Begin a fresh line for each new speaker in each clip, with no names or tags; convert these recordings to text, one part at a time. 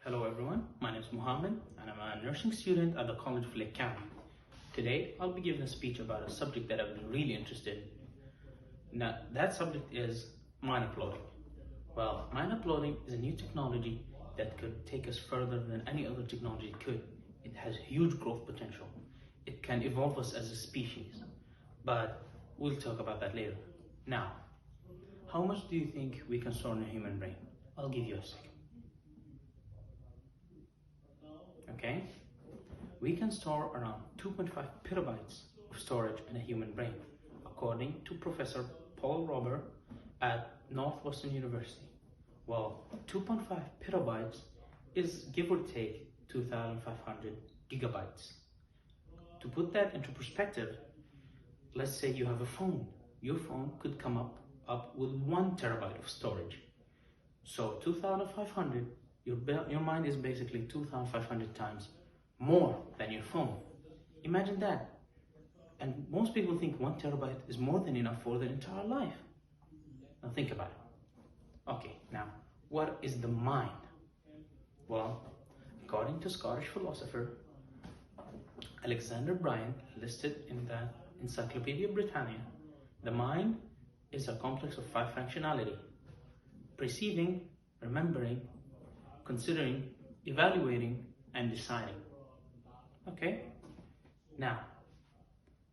Hello everyone, my name is Muhammad and I'm a nursing student at the College of Lake County. Today I'll be giving a speech about a subject that I've been really interested in. Now that subject is mine uploading. Well, mine uploading is a new technology that could take us further than any other technology could. It has huge growth potential. It can evolve us as a species, but we'll talk about that later. Now, how much do you think we can store in a human brain? I'll give you a second. Okay, we can store around 2.5 petabytes of storage in a human brain, according to Professor Paul Robert at Northwestern University. Well, 2.5 petabytes is give or take 2,500 gigabytes. To put that into perspective, let's say you have a phone. Your phone could come up with 1 terabyte of storage. So 2,500, your mind is basically 2,500 times more than your phone. Imagine that. And most people think 1 terabyte is more than enough for their entire life. Now think about it. Okay, now what is the mind? Well, according to Scottish philosopher Alexander Bryan, listed in the Encyclopedia Britannica, the mind is a complex of 5 functionality: perceiving, remembering, considering, evaluating, and deciding. Okay? Now,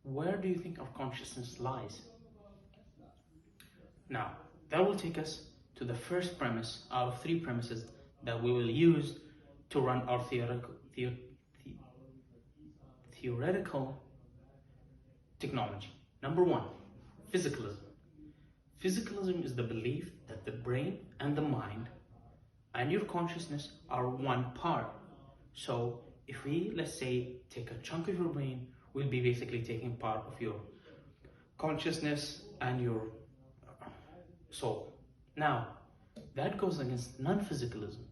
where do you think our consciousness lies? Now, that will take us to the first premise out of 3 premises that we will use to run our theoretical technology. Number 1, physicalism. Physicalism is the belief that the brain and the mind and your consciousness are one part. So if we, let's say, take a chunk of your brain, we'll be basically taking part of your consciousness and your soul. Now, that goes against non-physicalism.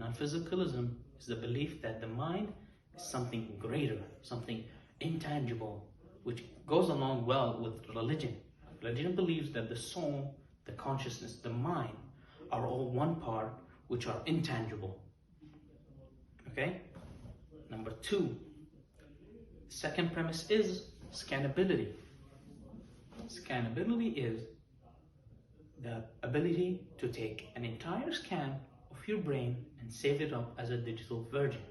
Non-physicalism is the belief that the mind is something greater, something intangible, which goes along well with religion. Religion believes that the soul, the consciousness, the mind are all one part, which are intangible. Okay? Number 2, second premise is scannability. Scannability is the ability to take an entire scan of your brain and save it up as a digital version.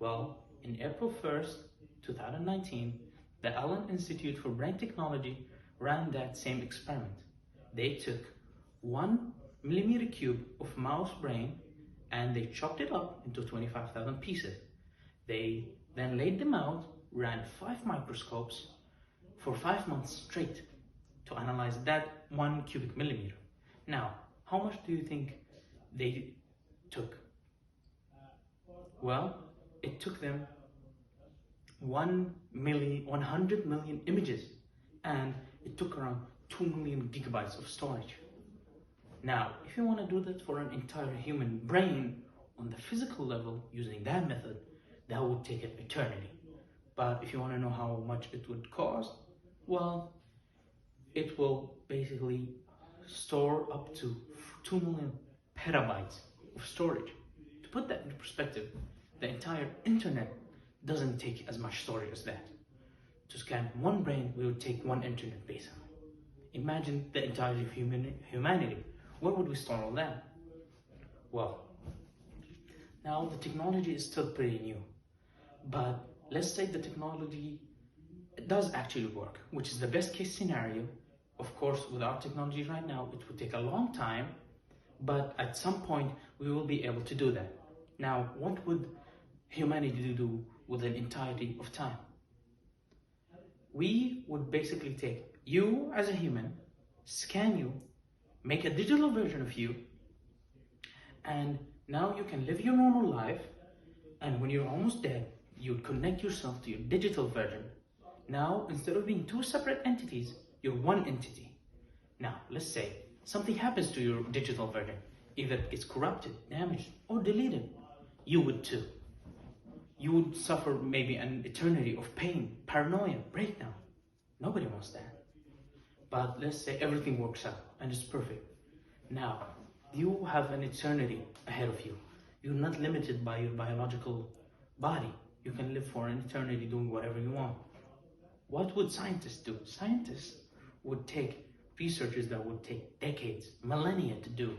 Well, in April 1st, 2019, the Allen Institute for Brain Technology ran that same experiment. They took 1 millimeter cube of mouse brain and they chopped it up into 25,000 pieces. They then laid them out, ran 5 microscopes for 5 months straight to analyze that 1 cubic millimeter. Now, how much do you think they took? Well, it took them 100 million images, and it took around 2 million gigabytes of storage. Now, if you want to do that for an entire human brain on the physical level using that method, that would take an eternity. But if you want to know how much it would cost, well, it will basically store up to 2 million petabytes of storage. To put that into perspective, the entire internet doesn't take as much storage as that. To scan 1 brain, we would take 1 internet basically. Imagine the entirety of humanity. Where would we store all that? Well, now the technology is still pretty new, but let's say the technology does actually work, which is the best case scenario. Of course, with our technology right now, it would take a long time, but at some point we will be able to do that. Now, what would humanity do with an entirety of time? We would basically take you as a human, scan you, make a digital version of you, and now you can live your normal life, and when you're almost dead, you'd connect yourself to your digital version. Now, instead of being 2 separate entities, you're 1 entity. Now, let's say something happens to your digital version, either it gets corrupted, damaged, or deleted. You would too. You would suffer maybe an eternity of pain, paranoia, breakdown. Nobody wants that. But let's say everything works out and it's perfect. Now, you have an eternity ahead of you. You're not limited by your biological body. You can live for an eternity doing whatever you want. What would scientists do? Scientists would take researches that would take decades, millennia to do,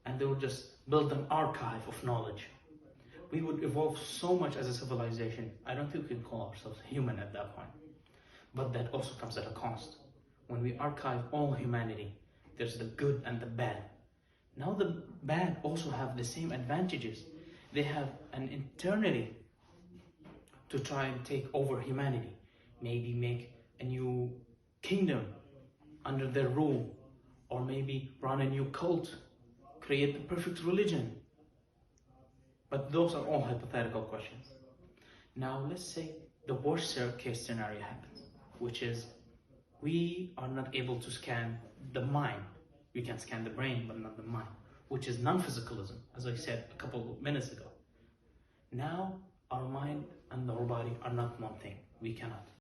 and they would just build an archive of knowledge. We would evolve so much as a civilization. I don't think we can call ourselves human at that point. But that also comes at a cost. When we archive all humanity, there's the good and the bad. Now the bad also have the same advantages. They have an eternity to try and take over humanity. Maybe make a new kingdom under their rule, or maybe run a new cult, create the perfect religion. But those are all hypothetical questions. Now let's say the worst case scenario happens, which is we are not able to scan the mind. We can scan the brain, but not the mind, which is non-physicalism, as I said a couple of minutes ago. Now our mind and our body are not one thing. We cannot.